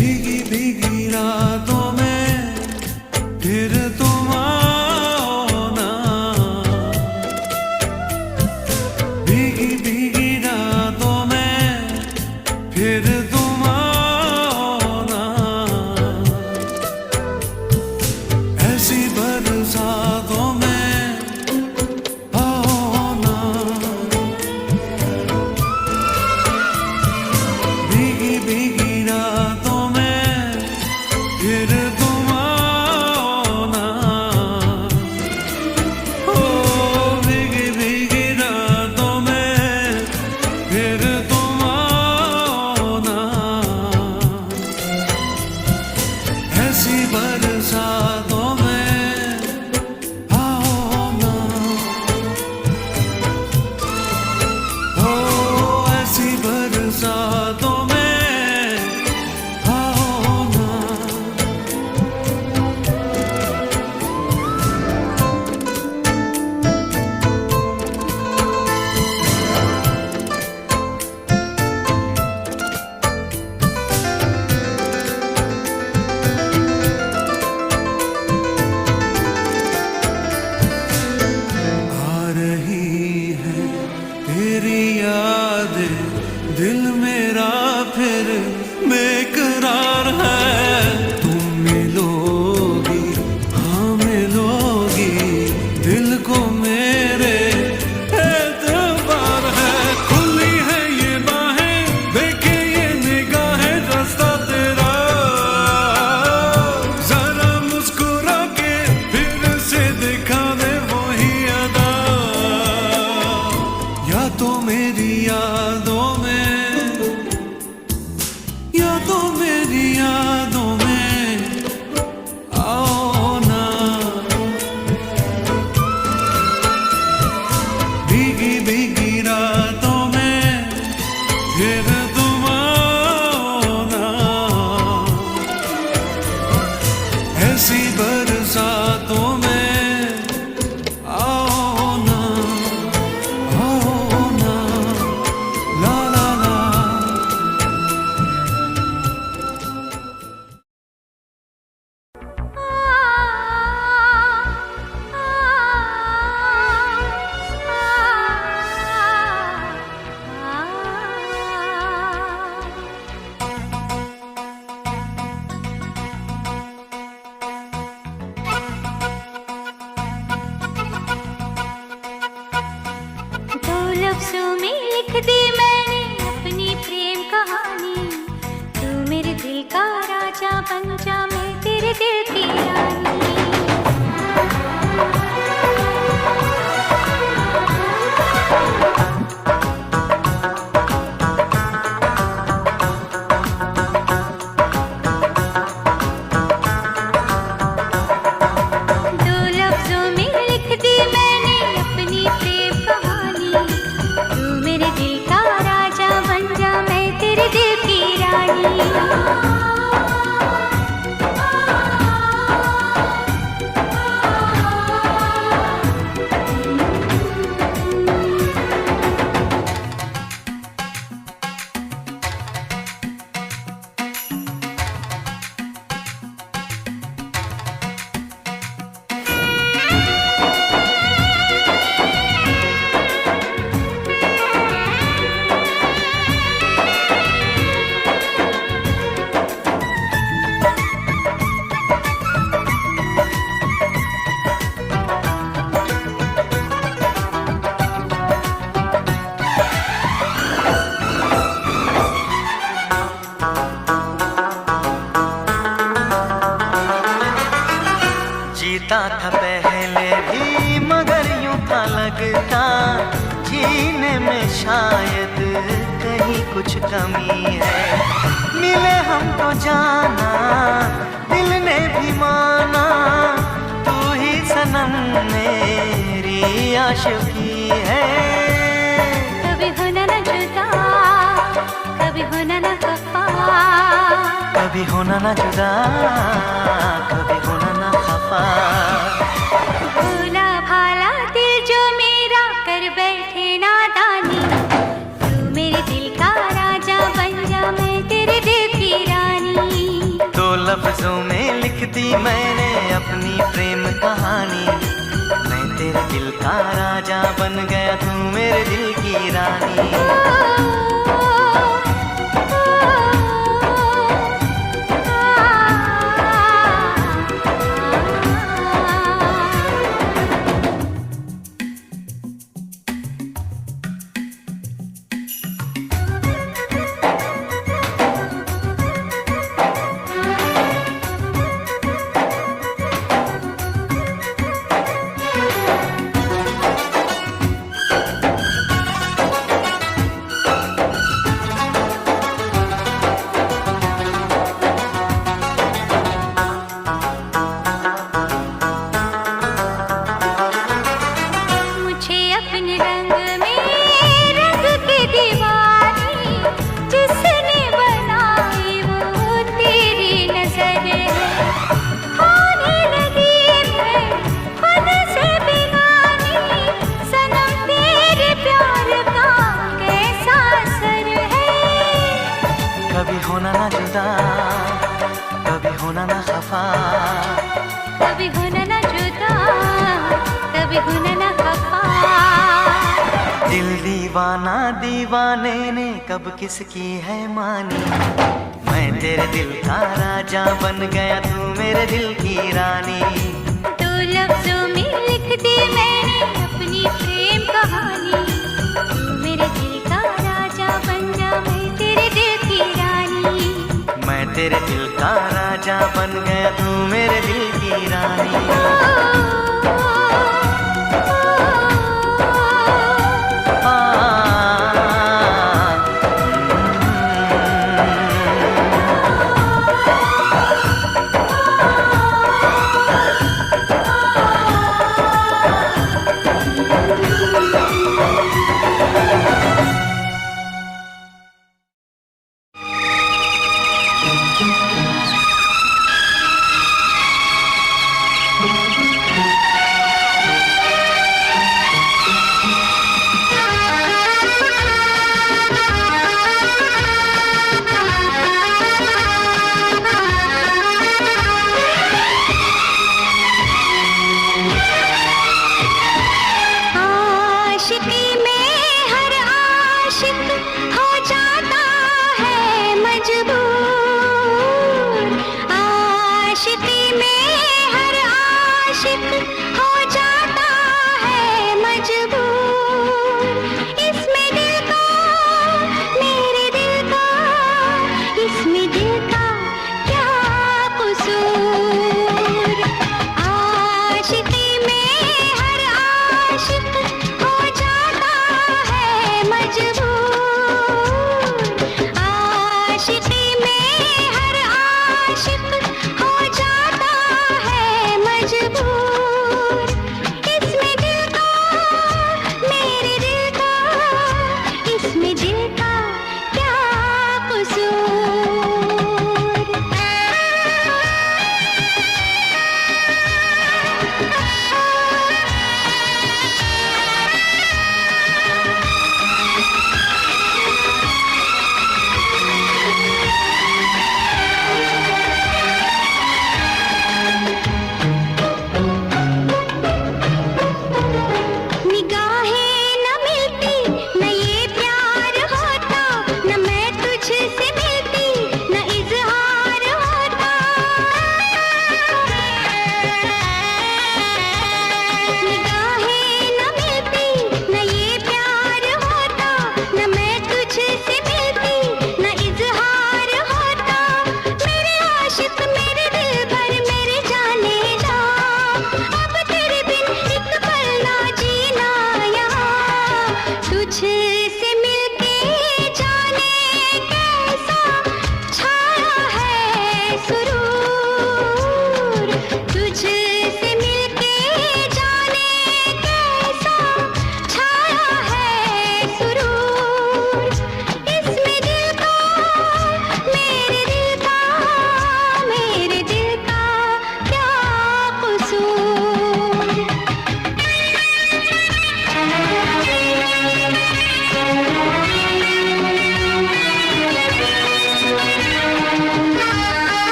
भीगी भीगी रातों में फिर तुम आओ ना, भीगी भीगी रातों में फिर तुम आओ ना, ऐसी बरसातों में आओ ना, भीगी भीगी रातों में फिर तुम आओ ना, ओ भीगी भीगी रातों में फिर तुम आओ ना, ऐसी बरसातों में आओ ना, ओ ऐसी बरसातों में आओ ना। आ रही है तेरी यादें, दिल मेरा फिर बेकरार है। तुम मिलोगी, हाँ मिलोगी, दिल को मेरे एतबार है। खुली है ये बाहें, देखे ये निगाहें, रास्ता तेरा, जरा मुस्कुरा के फिर से दिखा दे वही अदा, या तो मेरी यादों में, या तो मेरी यादों में आओ ना, भीगी भीगी रातों में फिर तुम आओ ना, ऐसी बरसातों में आओ ना, आओ ना, ला ला ला। दो लफ्जों में लिख दी मैंने अपनी प्रेम कहानी, तू मेरे दिल का राजा बन जा, मैं तेरे दिल की रानी। दो लफ्जों में लिख दी मैंने अपनी प्रेम कहानी, तू मेरे दिल का राजा बन जा, मैं तेरे दिल की रानी। जीता था पहले भी मगर यूं था लगता, जीने में शायद कहीं कुछ कमी है। मिले हमको जाना, दिल ने भी माना, तू ही सनम मेरी आशिकी है। कभी होना न जुदा, कभी होना न खफा, कभी होना ना जुदा, कभी होना ना खफा। भोला भाला दिल जो मेरा कर बैठे नादानी, तू मेरे दिल का राजा बन जा, मैं तेरे दिल की रानी। लफ्जों में लिख दी मैंने अपनी प्रेम कहानी। मैं तेरे दिल का राजा बन गया, तू मेरे दिल की रानी। कभी होना ना जुदा, कभी होना ना खफा, कभी होना ना जुदा, कभी होना ना खफा। दिल दीवाना दीवाने ने कब किसकी है मानी। मैं तेरे दिल का राजा बन गया, तू मेरे दिल की रानी। तो लफ्जों में लिख दी मैंने अपनी प्रेम कहानी। तू मेरे दिल का राजा बन जा, मैं तेरे दिल की रानी। मैं तेरे दिल का राजा बन गया, तू मेरे दिल की रानी।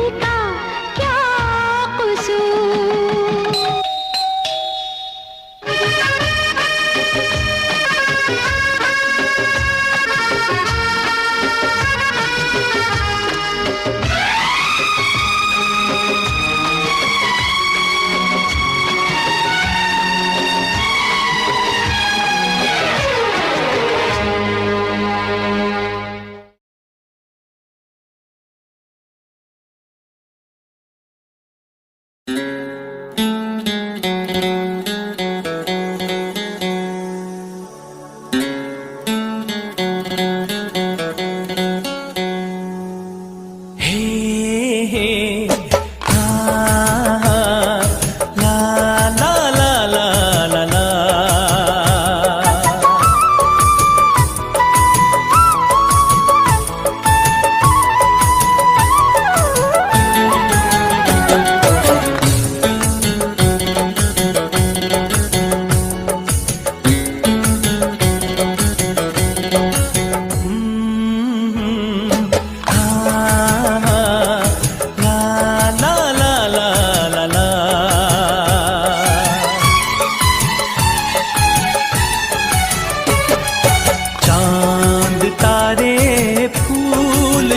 दिल का क्या कसूर।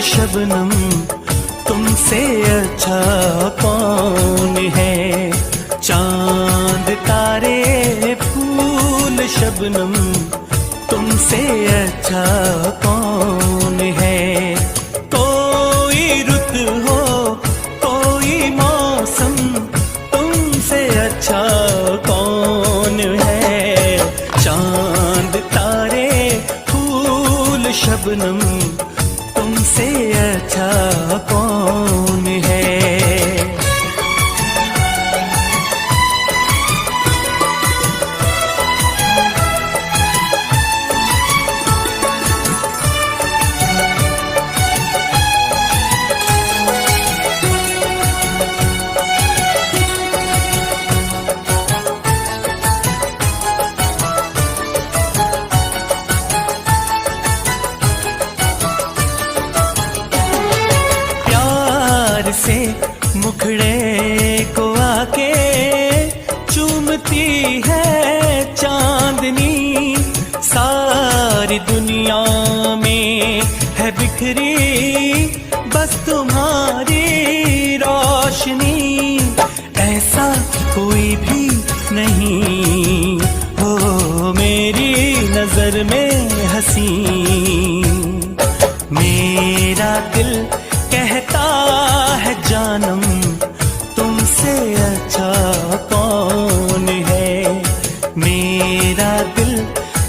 शबनम तुमसे अच्छा कौन है, चांद तारे फूल शबनम तुमसे अच्छा कौन है। कोई रुत हो कोई मौसम तुमसे अच्छा कौन है, चांद तारे फूल शबनम तुमसे अच्छा कौन है। से मुखड़े को आके चूमती है चांदनी, सारी दुनिया में है बिखरी बस तुम्हारी रोशनी। ऐसा कोई भी नहीं हो मेरी नजर में हंसी, मेरा दिल कहता है जानम तुमसे अच्छा कौन है, मेरा दिल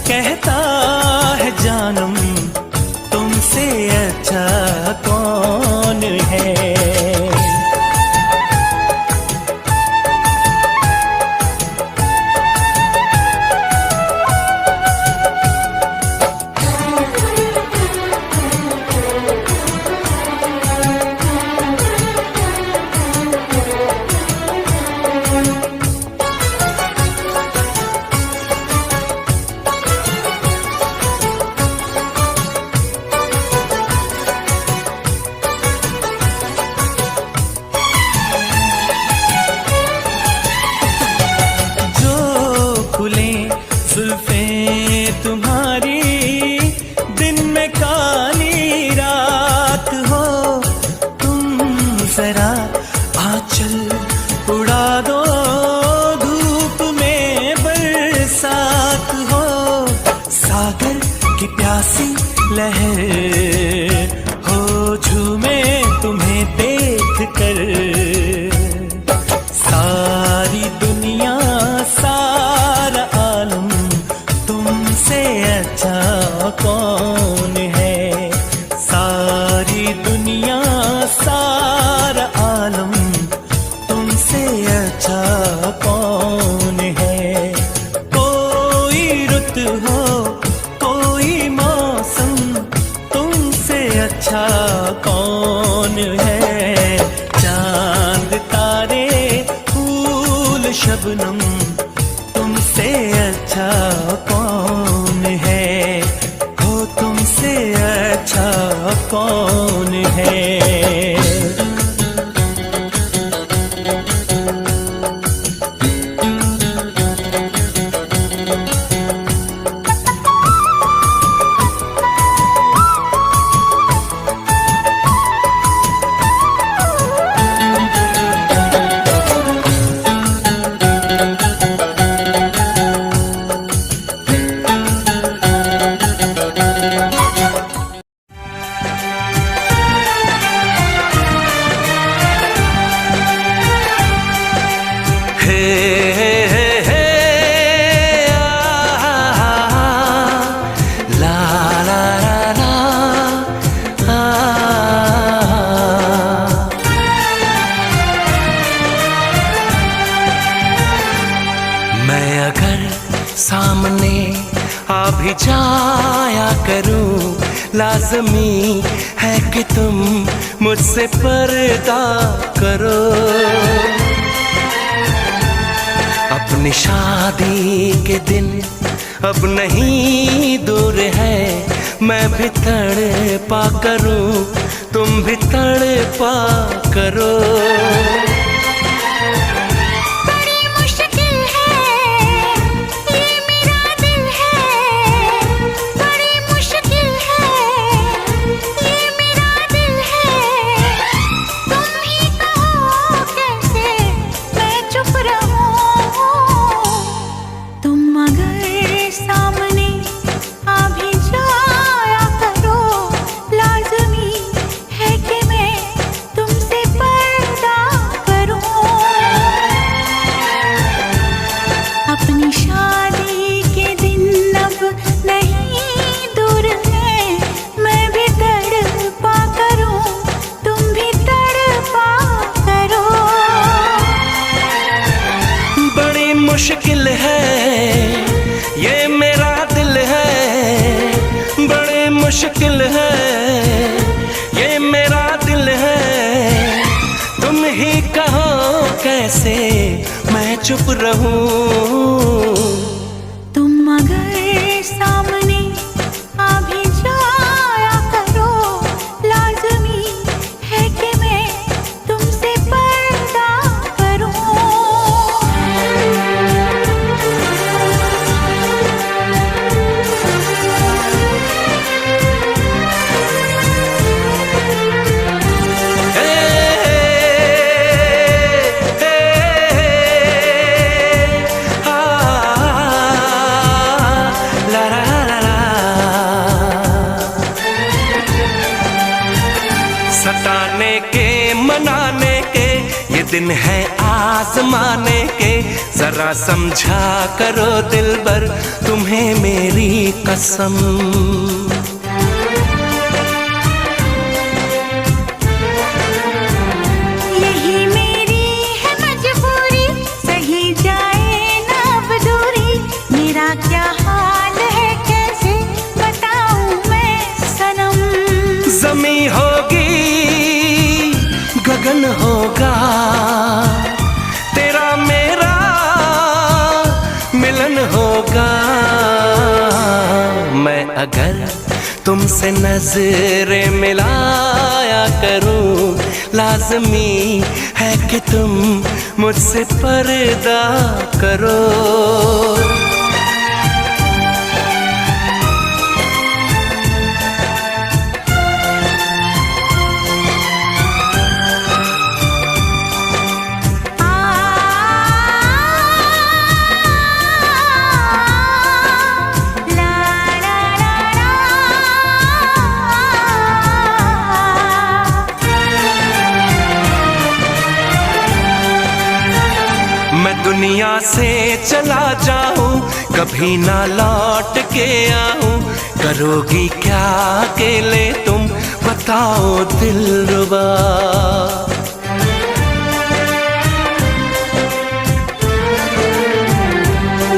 कहता है जानम तुमसे अच्छा कौन है। तुम्हारी दिन में काली रात हो, तुम जरा आंचल उड़ा दो धूप में बरसात हो। सागर की प्यासी लहर हो झूमे तुम्हें देख कर, सारी दुनिया सारा आलम तुमसे अच्छा कौन है, सारी दुनिया सारा आलम तुमसे अच्छा कौन है। कोई रुत हो कोई मौसम तुमसे अच्छा कौन है, चांद तारे फूल शबनम तुमसे अच्छा कौन है, हो तुमसे अच्छा कौन है। लाज़मी है कि तुम मुझसे पर्दा करो। अपनी शादी के दिन अब नहीं दूर है, मैं भी तड़पा करूं, तुम भी तड़पा करो। बड़ी मुश्किल है ये मेरा दिल है, बड़ी मुश्किल है ये मेरा दिल है। तुम ही कहो कैसे मैं चुप रहूं। तुम अगर सामने आ भी जाया करो, लाज़मी है कि मैं तुमसे पर्दा करूं। अपनी शादी के दिन अब नहीं दूर है, मैं भी तड़पा करूं, तुम भी तड़पा करो। बड़ी मुश्किल है ये मेरा दिल है, बड़ी मुश्किल है ये मेरा दिल है। तुम ही कहो कैसे मैं चुप रहूं। तुम अगर सामने आ भी जाया करो, लाज़मी है कि मैं तुमसे पर्दा करूं। सताने के मनाने के ये दिन है आजमाने के, जरा समझा करो दिलबर तुम्हें मेरी कसम। यही मेरी है मजबूरी, सही जाए ना अब दूरी। मेरा क्या हाल है कैसे बताऊं मैं सनम। ज़मी होगी गगन होगा, तेरा मेरा मिलन होगा। मैं अगर तुमसे नजरें मिलाया करूं, लाज़मी है कि तुम मुझसे पर्दा करो। मैं दुनिया से चला जाऊं, कभी ना लौट के आऊं, करोगी क्या अकेले तुम बताओ दिलरुबा।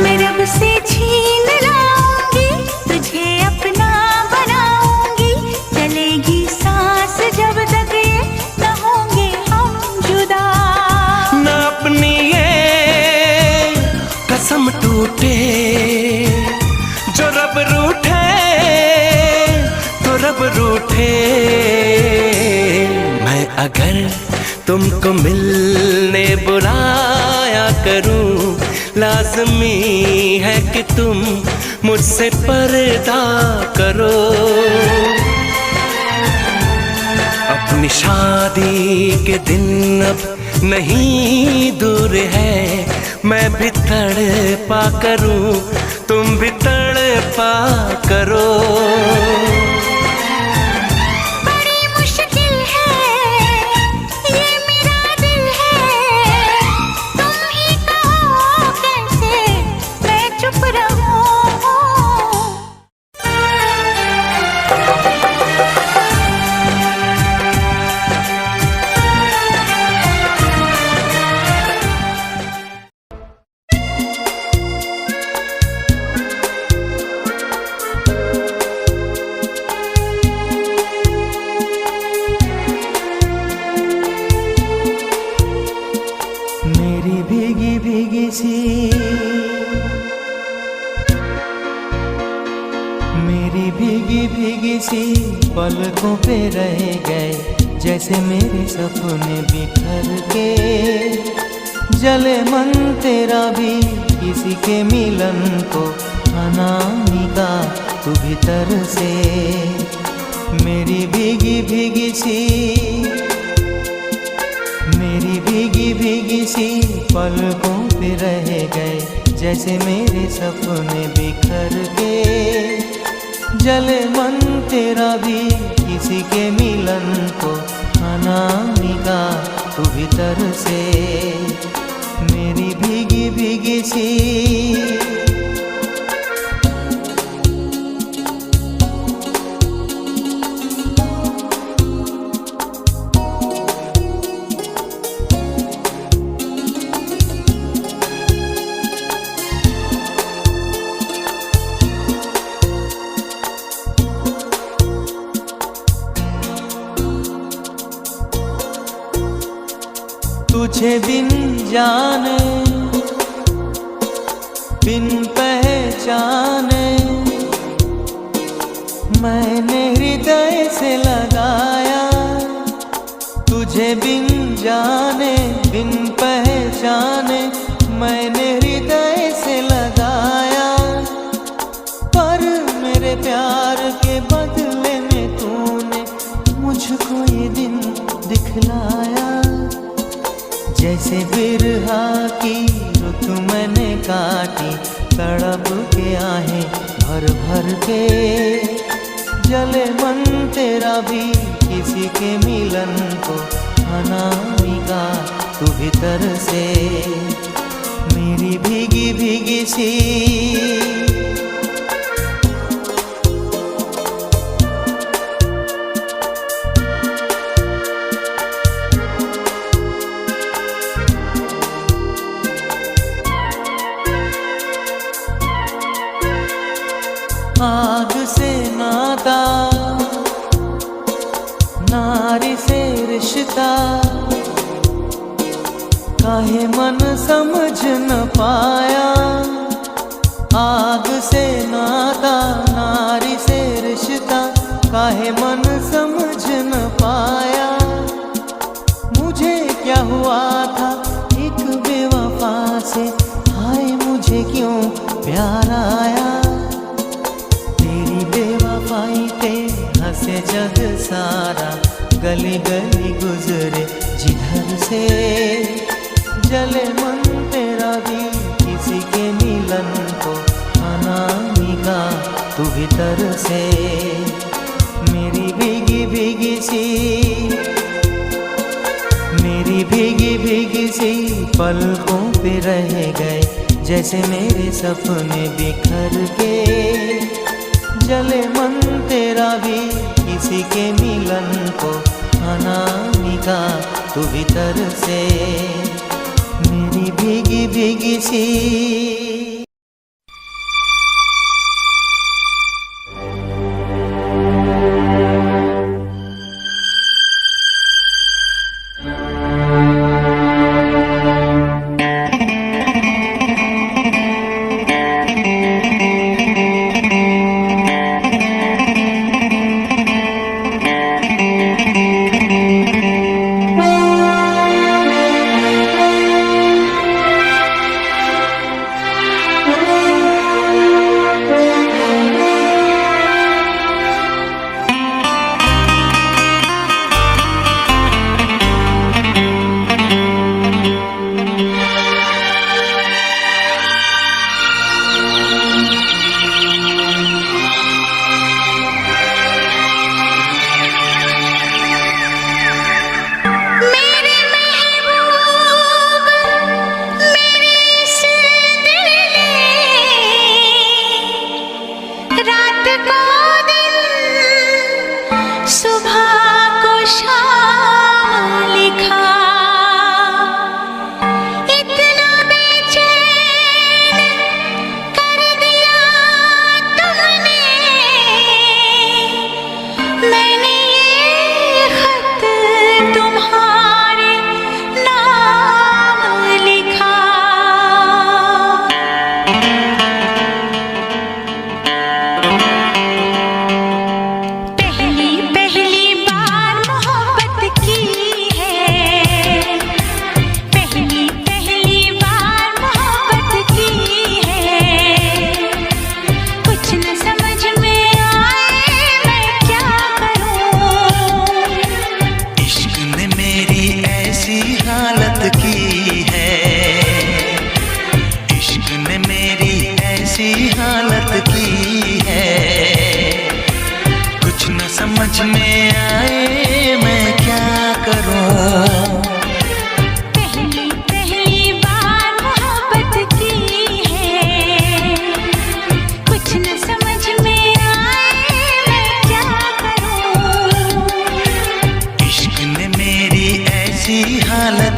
मैं रब से छीन लाऊंगी, तुझे अपना बनाऊंगी। चलेगी सांस जब तक ये न होंगे हम जुदा। न अपनी ये कसम टूटे, जो रब रूठे तो रब रूठे। मैं अगर तुमको मिलने बुलाया करूं, लाज़मी है कि तुम मुझसे पर्दा करो। अपनी शादी के दिन अब नहीं दूर है, मैं भी तड़पा करूं, तुम भी तड़पा करो। बड़ी मुश्किल है ये मेरा दिल है, तुम ही कहो कैसे मैं चुप रहूं। भीगी भीगी सी मेरी भीगी भीगी सी पलकों पे रह गए जैसे मेरे सपने बिखर के। जले मन तेरा भी किसी के मिलन को अनामिका तू भीतर से। मेरी भीगी भीगी सी मेरी भीगी भीगी सी पलकों पे रह गए जैसे मेरे सपने बिखर के। जले मन तेरा भी किसी के मिलन को अनामिका तू भीतर से। मेरी भीगी भीगी सी तुझे बिन जाने बिन पहचाने मैंने हृदय से लगाया। तुझे बिन जाने बिन पहचाने मैंने हृदय से लगाया। पर मेरे प्यार के बदले में तूने मुझको ये दिन दिखलाया। जैसे बिरहा की रुत मैंने काटी तड़प के आहें भर भर के। जले मन तेरा भी किसी के मिलन को अनामिका तू भीतर से। मेरी भीगी भीगी सी आग से नाता नारी से रिश्ता काहे मन समझ न पाया। आग से नाता नारी से रिश्ता काहे मन समझ न पाया। मुझे क्या हुआ था एक बेवफा से हाय मुझे क्यों प्यार आया। बेवफाई पे हंसे जग सारा गली गली गुजरे जिधर से। जले मन तेरा भी किसी के मिलन को अनामिका तू भीतर से। मेरी भीगी भीगी सी मेरी भीगी भीगी सी पलकों पे रह गए जैसे मेरे सपने बिखर के। जले मन तेरा भी किसी के मिलन को अनामिका तू भीतर से। मेरी भीगी भीगी सी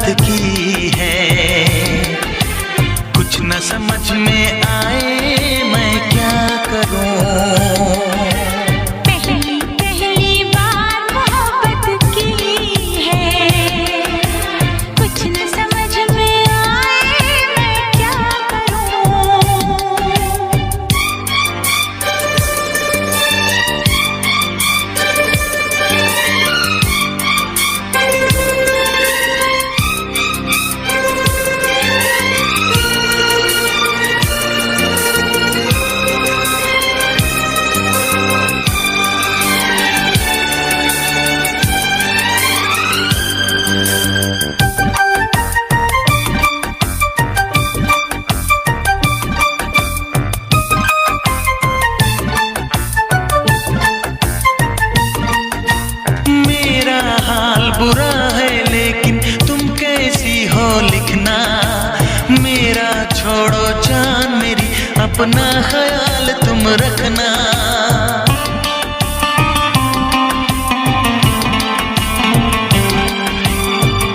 मोहब्बत की है। कुछ न समझ में आए मैं क्या करूं। पहली पहली बार मोहब्बत की है, कुछ न समझ में आए मैं क्या करूं। मेरा हाल बुरा है लेकिन तुम कैसी हो लिखना। मेरा छोड़ो जान मेरी, अपना ख्याल तुम रखना।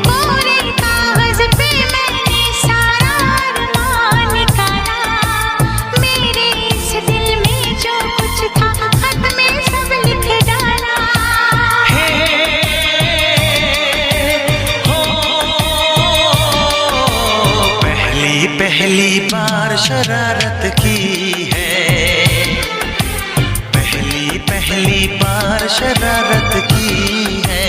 पूरे कागज पे मैंने सारा अरमान निकाला, मेरे इस दिल में जो कुछ था खत में सब लिख डाला। पहली पहली बार शरारत की है। पहली पहली बार शरारत की है।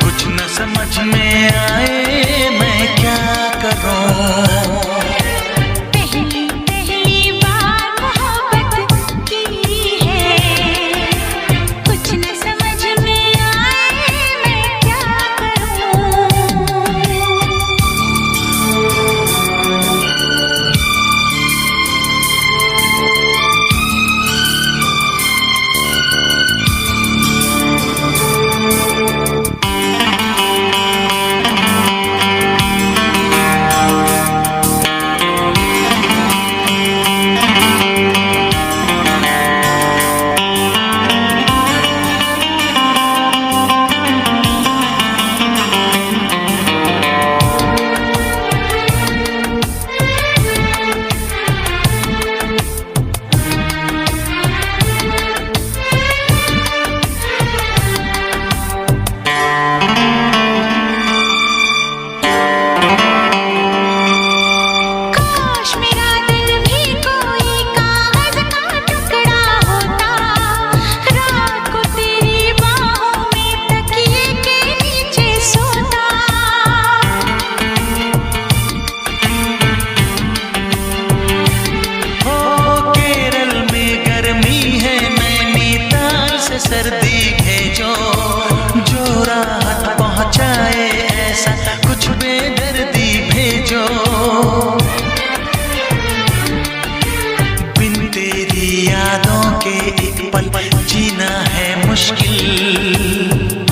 कुछ न समझ में आए मैं क्या करूं। पहली पहली बार मोहब्बत की है, कुछ न समझ में आए मैं क्या करूं। काश मेरा दिल भी कोई कागज का टुकड़ा होता, रात को तेरी बाहों में तकिए के नीचे सोता। हो केरल में गर्मी है, नैनीताल से सर्दी भेजो। जो राहत पहुंचाए ऐसा कुछ बेदर्दी भेजो। बिन तेरी यादों के एक पल जीना है मुश्किल।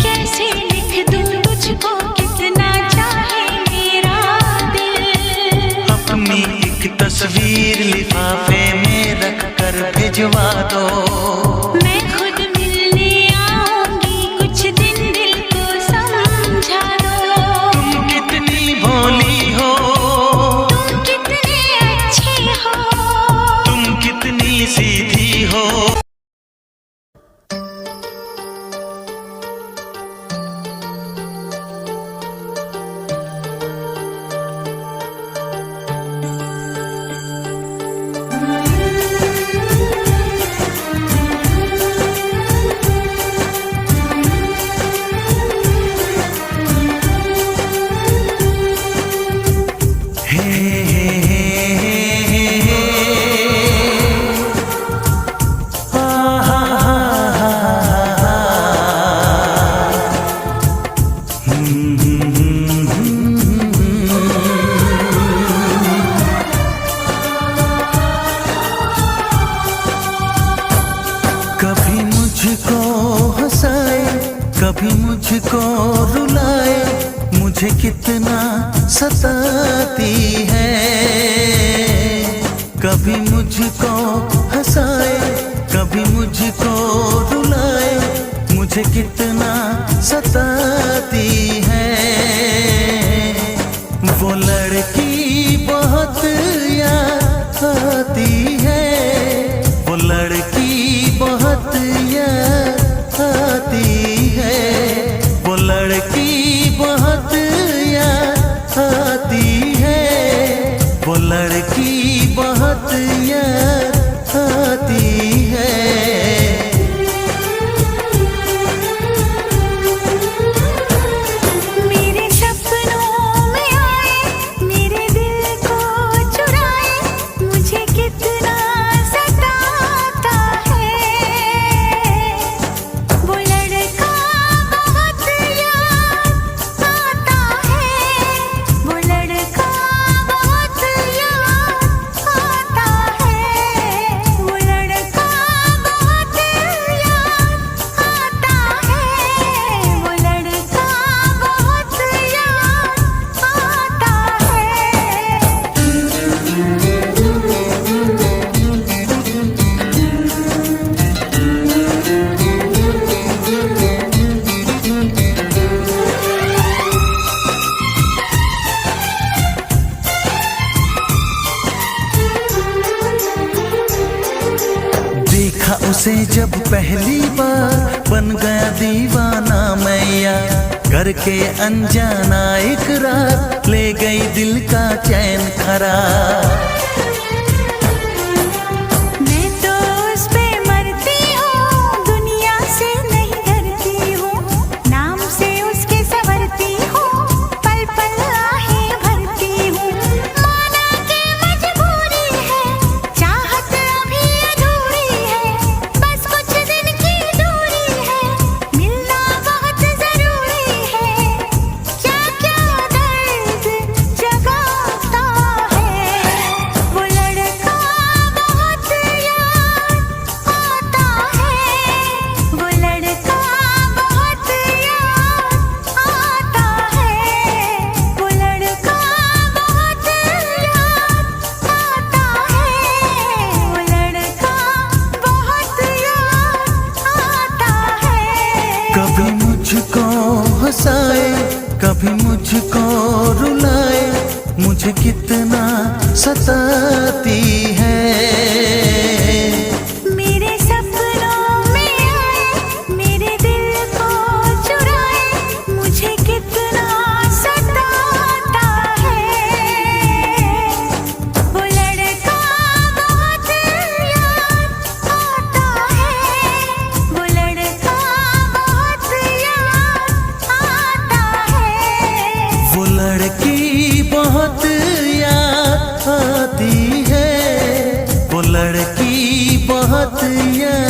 कैसे लिख दूं तुझको कितना चाहे मेरा दिल। अपनी एक तस्वीर लिफाफे में रख कर भिजवा दो। मैं खुद मिलने आऊंगी, कुछ दिन दिल को समझा दो। तुम कितनी भोली हो, तुम कितने अच्छे हो, तुम कितनी सीधी हो। कभी मुझको रुलाए, मुझे कितना सताती है। कभी मुझको हंसाए, कभी मुझको रुलाए, मुझे कितना सताती है। तुमसे जब पहली बार बन गया दीवाना मैया, करके अनजाना इकरार ले गई दिल का चैन खरार। मैं तो उस पे मरती हूँ, दुनिया से नहीं डरती हूँ, नाम से उसके संवरती हूँ, पल पल आहें भरती हूँ। माना के मजबूरी है, चाहत अभी अधूरी है, बस कुछ दिन की दूरी है, मिलना बहुत जरूरी है। क्या क्या दर्द जगाता है, वो लड़का बहुत याद आता है, वो लड़का बहुत याद आता है, वो लड़का बहुत याद आता है, वो लड़का बहुत याद आता है। कभी मुझको हंसाए, कभी मुझको रुलाए, मुझे कितना सताती है। मेरे सपनों में आए, मेरे दिल को चुराए, मुझे कितना सताता है। वो लड़का बहुत याद आता है, वो लड़का बहुत याद आता है। वो लड़की बहुत याद आती है, वो लड़की बहुत याद